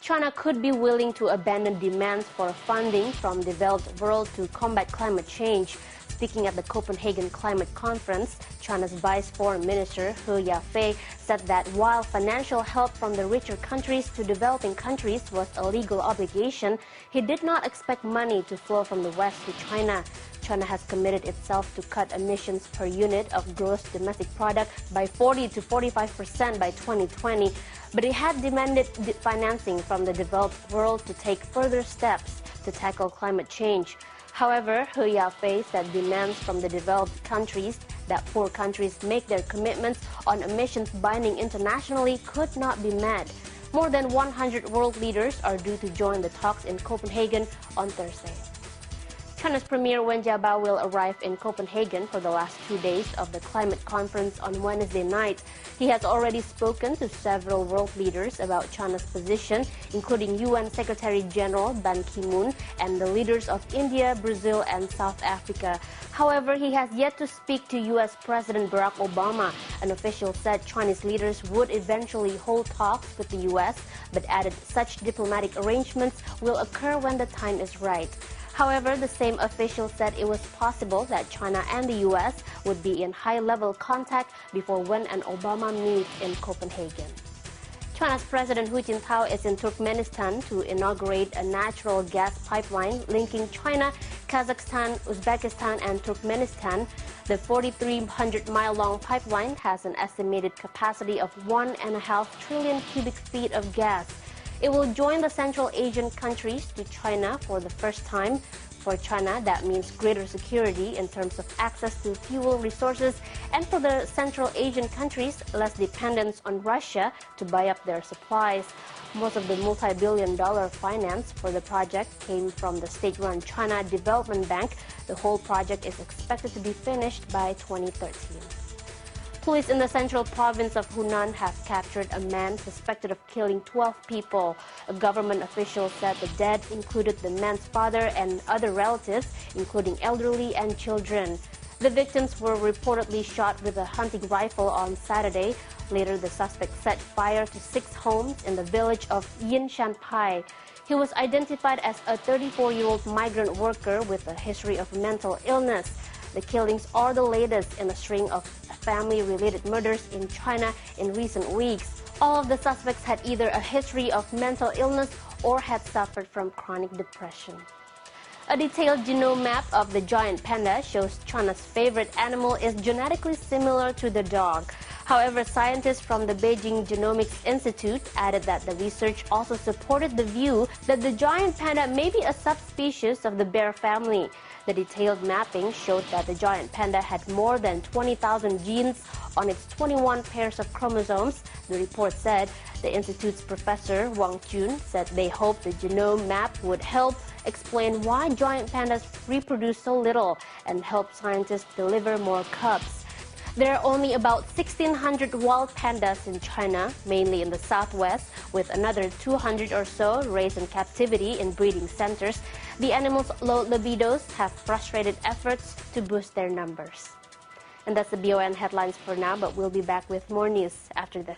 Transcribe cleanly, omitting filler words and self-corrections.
China could be willing to abandon demands for funding from the developed world to combat climate change. Speaking at the Copenhagen Climate Conference, China's Vice Foreign Minister He Yafei said that while financial help from the richer countries to developing countries was a legal obligation, he did not expect money to flow from the West to China. China has committed itself to cut emissions per unit of gross domestic product by 40 to 45% by 2020, but it had demanded financing from the developed world to take further steps to tackle climate change. However, He Yafei said demands from the developed countries that poor countries make their commitments on emissions binding internationally could not be met. More than 100 world leaders are due to join the talks in Copenhagen on Thursday. China's Premier Wen Jiabao will arrive in Copenhagen for the last 2 days of the climate conference on Wednesday night. He has already spoken to several world leaders about China's position, including UN Secretary General Ban Ki-moon and the leaders of India, Brazil, and South Africa. However, he has yet to speak to U.S. President Barack Obama. An official said Chinese leaders would eventually hold talks with the U.S., but added such diplomatic arrangements will occur when the time is right. However, the same official said it was possible that China and the U.S. would be in high-level contact before Wen and Obama meet in Copenhagen. China's President Hu Jintao is in Turkmenistan to inaugurate a natural gas pipeline linking China, Kazakhstan, Uzbekistan, and Turkmenistan. The 4,300-mile-long pipeline has an estimated capacity of 1.5 trillion cubic feet of gas. It will join the Central Asian countries to China for the first time. For China, that means greater security in terms of access to fuel resources, and for the Central Asian countries, less dependence on Russia to buy up their supplies. Most of the multi-billion-dollar finance for the project came from the state-run China Development Bank. The whole project is expected to be finished by 2013. Police in the central province of Hunan have captured a man suspected of killing 12 people. A government official said the dead included the man's father and other relatives, including elderly and children. The victims were reportedly shot with a hunting rifle on Saturday. Later, the suspect set fire to 6 homes in the village of Yin Shan Pai. He was identified as a 34-year-old migrant worker with a history of mental illness. The killings are the latest in a string of family-related murders in China in recent weeks. All of the suspects had either a history of mental illness or had suffered from chronic depression. A detailed genome map of the giant panda shows China's favorite animal is genetically similar to the dog. However, scientists from the Beijing Genomics Institute added that the research also supported the view that the giant panda may be a subspecies of the bear family. The detailed mapping showed that the giant panda had more than 20,000 genes on its 21 pairs of chromosomes. The report said the institute's professor Wang Jun said they hope the genome map would help explain why giant pandas reproduce so little and help scientists deliver more cubs. There are only about 1,600 wild pandas in China, mainly in the southwest, with another 200 or so raised in captivity in breeding centers. The animals' low libidos have frustrated efforts to boost their numbers. And that's the BON headlines for now, but we'll be back with more news after this.